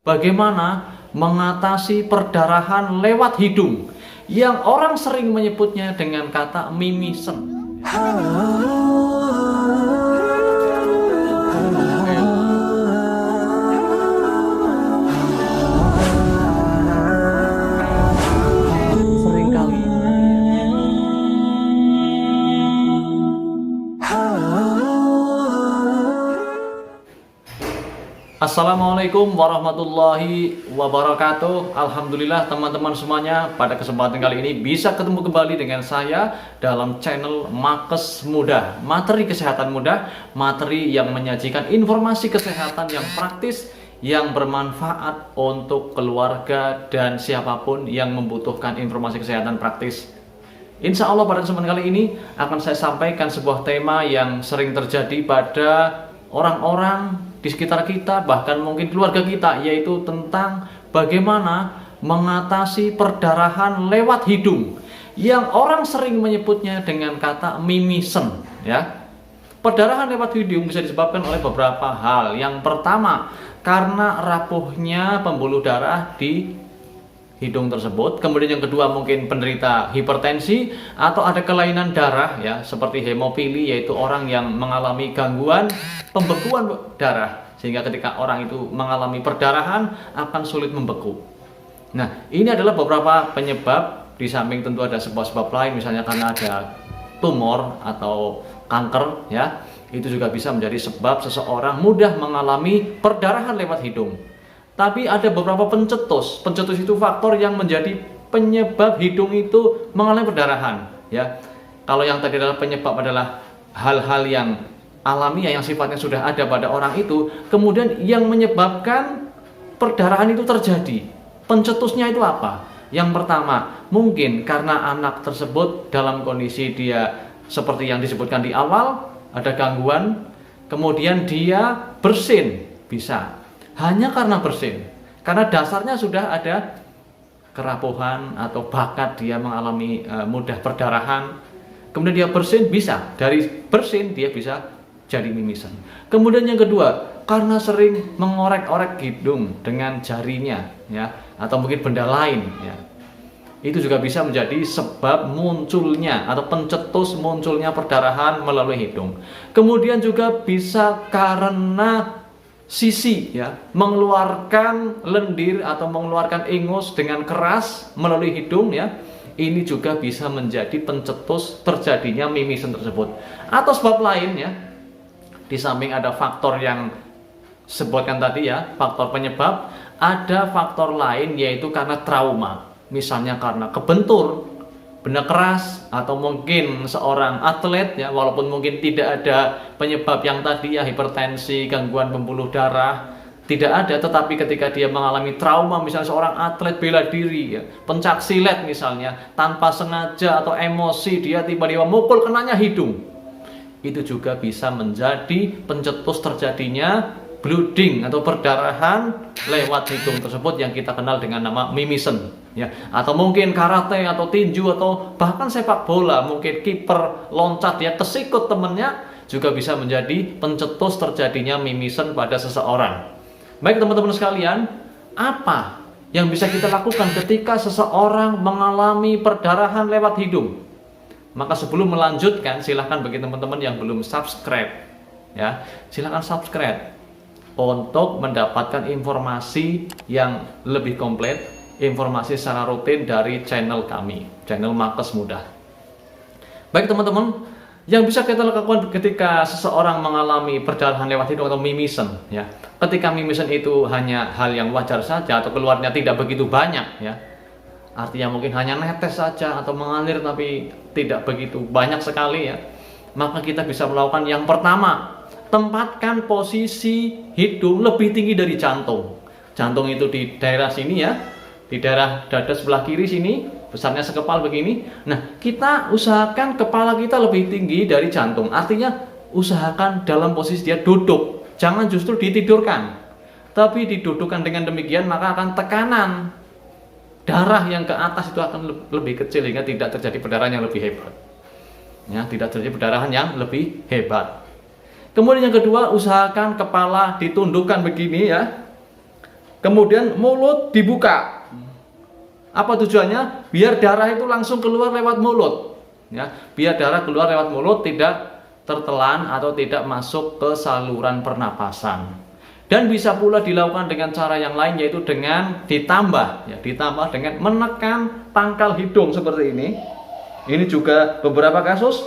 Bagaimana mengatasi perdarahan lewat hidung yang orang sering menyebutnya dengan kata mimisen. Seringkali Assalamualaikum warahmatullahi wabarakatuh. Alhamdulillah teman-teman semuanya, pada kesempatan kali ini bisa ketemu kembali dengan saya dalam channel Makes Mudah. Materi kesehatan mudah, materi yang menyajikan informasi kesehatan yang praktis, yang bermanfaat untuk keluarga dan siapapun yang membutuhkan informasi kesehatan praktis. Insya Allah pada kesempatan kali ini akan saya sampaikan sebuah tema yang sering terjadi pada orang-orang di sekitar kita, bahkan mungkin keluarga kita, yaitu tentang bagaimana mengatasi perdarahan lewat hidung yang orang sering menyebutnya dengan kata mimisen, ya. Perdarahan lewat hidung bisa disebabkan oleh beberapa hal. Yang pertama, karena rapuhnya pembuluh darah di hidung tersebut. Kemudian yang kedua, mungkin penderita hipertensi atau ada kelainan darah, ya, seperti hemofili, yaitu orang yang mengalami gangguan pembekuan darah, sehingga ketika orang itu mengalami perdarahan akan sulit membeku. Nah, ini adalah beberapa penyebab, di samping tentu ada sebab-sebab lain, misalnya karena ada tumor atau kanker, ya, itu juga bisa menjadi sebab seseorang mudah mengalami perdarahan lewat hidung. Tapi ada beberapa pencetus. Pencetus itu faktor yang menjadi penyebab hidung itu mengalami perdarahan, ya. Kalau yang tadi adalah penyebab adalah hal-hal yang alamiah yang sifatnya sudah ada pada orang itu, kemudian yang menyebabkan perdarahan itu terjadi. Pencetusnya itu apa? Yang pertama, mungkin karena anak tersebut dalam kondisi dia seperti yang disebutkan di awal, ada gangguan, kemudian dia bersin, bisa. Hanya karena bersin, karena dasarnya sudah ada kerapuhan atau bakat dia mengalami mudah perdarahan, kemudian dia bersin, bisa dari bersin dia bisa jadi mimisen. Kemudian yang kedua, karena sering mengorek-orek hidung dengan jarinya, ya, atau mungkin benda lain, ya, itu juga bisa menjadi sebab munculnya atau pencetus munculnya perdarahan melalui hidung. Kemudian juga bisa karena sisi, ya, mengeluarkan lendir atau mengeluarkan ingus dengan keras melalui hidung, ya, ini juga bisa menjadi pencetus terjadinya mimisen tersebut. Atau sebab lain, ya, di samping ada faktor yang sebutkan tadi, ya, faktor penyebab, ada faktor lain yaitu karena trauma, misalnya karena kebentur benda keras, atau mungkin seorang atlet, ya, walaupun mungkin tidak ada penyebab yang tadi, ya, hipertensi, gangguan pembuluh darah, tidak ada, tetapi ketika dia mengalami trauma, misalnya seorang atlet bela diri, ya, pencak silat misalnya, tanpa sengaja atau emosi dia tiba-tiba mukul kenanya hidung, itu juga bisa menjadi pencetus terjadinya bleeding atau perdarahan lewat hidung tersebut yang kita kenal dengan nama mimisen, ya. Atau mungkin karate atau tinju atau bahkan sepak bola, mungkin kiper loncat, ya, kesikut temennya, juga bisa menjadi pencetus terjadinya mimisen pada seseorang. Baik teman-teman sekalian, apa yang bisa kita lakukan ketika seseorang mengalami perdarahan lewat hidung? Maka sebelum melanjutkan, silahkan bagi teman-teman yang belum subscribe, ya, silahkan subscribe untuk mendapatkan informasi yang lebih komplit, informasi secara rutin dari channel kami, channel Makes Mudah. Baik teman-teman, yang bisa kita lakukan ketika seseorang mengalami perdarahan lewat hidung atau mimisen, ya. Ketika mimisen itu hanya hal yang wajar saja atau keluarnya tidak begitu banyak, ya. Artinya mungkin hanya netes saja atau mengalir tapi tidak begitu banyak sekali, ya. Maka kita bisa melakukan yang pertama, tempatkan posisi hidung lebih tinggi dari jantung. Jantung itu di daerah sini, ya, di daerah dada sebelah kiri sini, besarnya sekepal begini. Nah, kita usahakan kepala kita lebih tinggi dari jantung. Artinya usahakan dalam posisi dia duduk, jangan justru ditidurkan, tapi didudukkan. Dengan demikian maka akan tekanan darah yang ke atas itu akan lebih kecil, hingga tidak terjadi perdarahan yang lebih hebat, ya, tidak terjadi perdarahan yang lebih hebat. Kemudian yang kedua, usahakan kepala ditundukkan begini, ya, Kemudian mulut dibuka. Apa tujuannya? Biar darah itu langsung keluar lewat mulut. Ya, biar darah keluar lewat mulut, tidak tertelan atau tidak masuk ke saluran pernapasan. Dan bisa pula dilakukan dengan cara yang lain, yaitu dengan ditambah dengan menekan pangkal hidung seperti ini. Ini juga beberapa kasus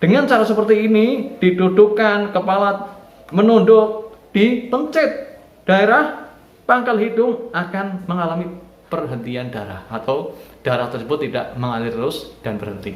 dengan cara seperti ini, didudukkan kepala menunduk, dipencet daerah pangkal hidung, akan mengalami perhentian darah atau darah tersebut tidak mengalir terus dan berhenti.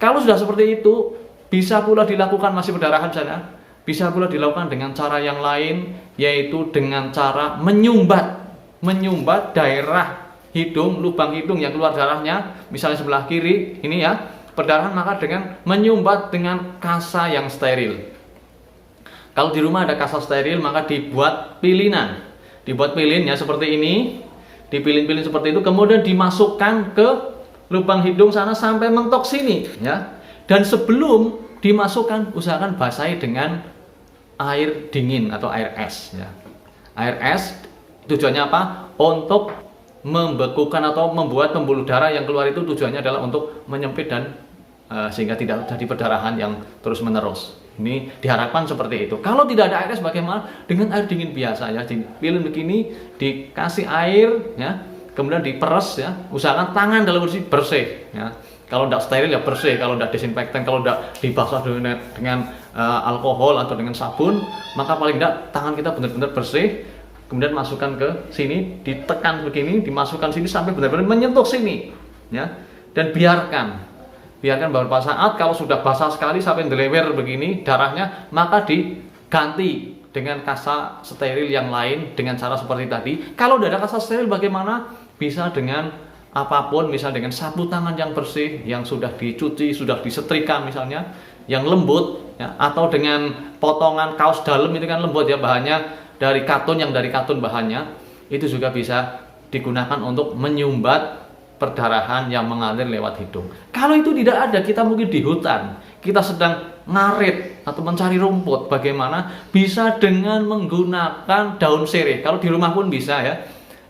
Kalau sudah seperti itu, bisa pula dilakukan masih perdarahan sana, bisa pula dilakukan dengan cara yang lain, yaitu dengan cara menyumbat daerah hidung, lubang hidung yang keluar darahnya, misalnya sebelah kiri ini ya, perdarahan, maka dengan menyumbat dengan kasa yang steril. Kalau di rumah ada kasa steril, maka dibuat pilinan, ya seperti ini, dipilin-pilin seperti itu, kemudian dimasukkan ke lubang hidung sana sampai mentok sini ya. Dan sebelum dimasukkan, usahakan basahi dengan air dingin atau air es ya. Air es tujuannya apa? Untuk membekukan atau membuat pembuluh darah yang keluar itu, tujuannya adalah untuk menyempit dan sehingga tidak terjadi perdarahan yang terus menerus. Ini diharapkan seperti itu. Kalau tidak ada air es, bagaimana? Dengan air dingin biasa ya, dipilih begini, dikasih air ya, kemudian diperes ya, usahakan tangan dalam bersih ya. Kalau tidak steril ya bersih, kalau tidak desinfektan, kalau tidak dibasah dengan alkohol atau dengan sabun, maka paling tidak tangan kita benar-benar bersih. Kemudian masukkan ke sini, ditekan begini, dimasukkan sini sampai benar-benar menyentuh sini ya. Dan biarkan beberapa saat. Kalau sudah basah sekali sampai delewer begini darahnya, maka diganti dengan kasa steril yang lain dengan cara seperti tadi. Kalau tidak ada kasa steril, bagaimana? Bisa dengan apapun, misalnya dengan sapu tangan yang bersih, yang sudah dicuci, sudah disetrika misalnya, yang lembut ya, atau dengan potongan kaos dalam itu kan lembut ya, bahannya dari katun, bahannya itu juga bisa digunakan untuk menyumbat perdarahan yang mengalir lewat hidung. Kalau itu tidak ada, kita mungkin di hutan, kita sedang ngarit atau mencari rumput, bagaimana? Bisa dengan menggunakan daun sirih. Kalau di rumah pun bisa ya.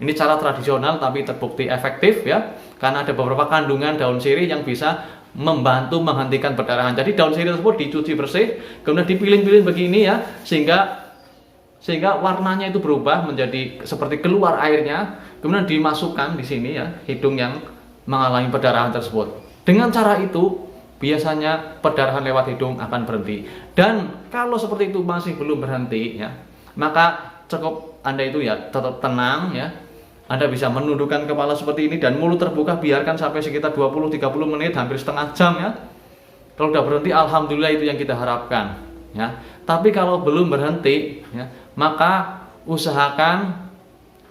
Ini cara tradisional tapi terbukti efektif ya, karena ada beberapa kandungan daun sirih yang bisa membantu menghentikan perdarahan. Jadi daun sirih tersebut dicuci bersih, kemudian dipilih-pilih begini ya, sehingga warnanya itu berubah menjadi seperti keluar airnya, kemudian dimasukkan di sini ya, hidung yang mengalami perdarahan tersebut. Dengan cara itu biasanya perdarahan lewat hidung akan berhenti. Dan kalau seperti itu masih belum berhenti ya, maka cukup Anda itu ya tetap tenang ya. Anda bisa menundukkan kepala seperti ini dan mulut terbuka, biarkan sampai sekitar 20-30 menit, hampir setengah jam ya. Kalau sudah berhenti, alhamdulillah, itu yang kita harapkan ya. Tapi kalau belum berhenti ya, maka usahakan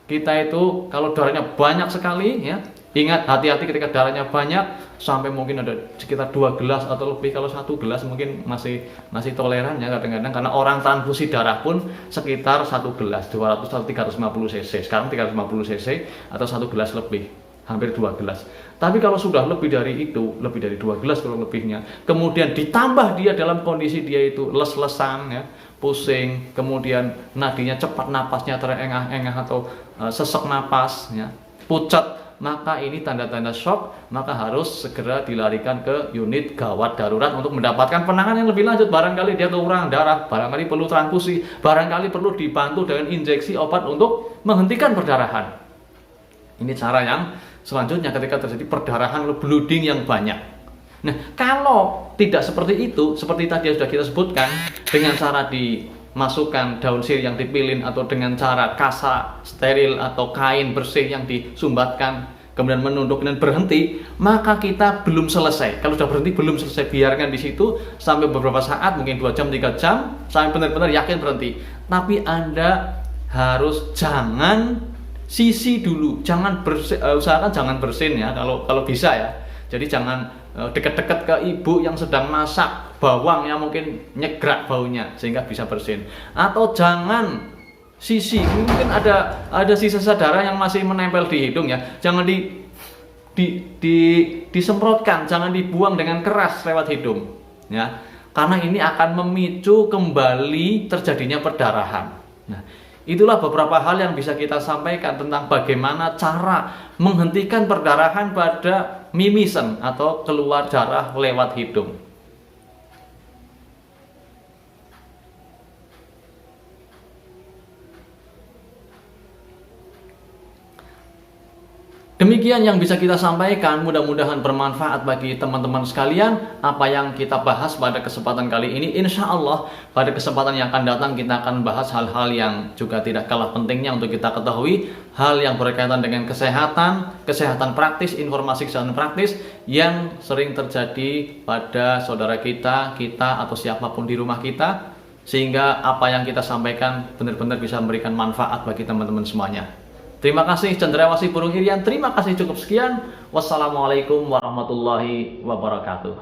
kita itu kalau darahnya banyak sekali ya, ingat hati-hati ketika darahnya banyak, sampai mungkin ada sekitar 2 gelas atau lebih. Kalau 1 gelas mungkin masih toleran ya kadang-kadang, karena orang transfusi darah pun sekitar 1 gelas 200 atau 350 cc. Sekarang 350 cc atau 1 gelas lebih, hampir 2 gelas. Tapi kalau sudah lebih dari itu, lebih dari 2 gelas kalau lebihnya, kemudian ditambah dia dalam kondisi dia itu les-lesan ya, pusing, kemudian nadinya cepat, napasnya terengah-engah atau sesek napas ya, pucat, maka ini tanda-tanda shock, maka harus segera dilarikan ke unit gawat darurat untuk mendapatkan penanganan yang lebih lanjut. Barangkali dia kekurangan darah, barangkali perlu transfusi, barangkali perlu dibantu dengan injeksi obat untuk menghentikan perdarahan. Ini cara yang selanjutnya ketika terjadi perdarahan atau bleeding yang banyak. Nah, kalau tidak seperti itu, seperti tadi yang sudah kita sebutkan, dengan cara dimasukkan daun sirih yang dipilin atau dengan cara kasa steril atau kain bersih yang disumbatkan, kemudian menunduk dan berhenti, maka kita belum selesai. Kalau sudah berhenti belum selesai, biarkan di situ sampai beberapa saat, mungkin 2 jam, 3 jam, sampai benar-benar yakin berhenti. Tapi Anda harus jangan sisi dulu, jangan usahakan jangan bersin ya kalau bisa ya. Jadi jangan dekat-dekat ke ibu yang sedang masak bawang yang mungkin nyegrak baunya sehingga bisa bersin. Atau jangan sisi, mungkin ada sisa-sisa darah yang masih menempel di hidung ya. Jangan disemprotkan, jangan dibuang dengan keras lewat hidung ya. Karena ini akan memicu kembali terjadinya perdarahan. Nah, Itulah beberapa hal yang bisa kita sampaikan tentang bagaimana cara menghentikan perdarahan pada mimisen atau keluar darah lewat hidung. Demikian yang bisa kita sampaikan, mudah-mudahan bermanfaat bagi teman-teman sekalian. Apa yang kita bahas pada kesempatan kali ini, insya Allah pada kesempatan yang akan datang kita akan bahas hal-hal yang juga tidak kalah pentingnya untuk kita ketahui. Hal yang berkaitan dengan kesehatan praktis, informasi kesehatan praktis yang sering terjadi pada saudara kita atau siapapun di rumah kita. Sehingga apa yang kita sampaikan benar-benar bisa memberikan manfaat bagi teman-teman semuanya. Terima kasih Cendrawasih Burung Irian. Terima kasih, cukup sekian. Wassalamualaikum warahmatullahi wabarakatuh.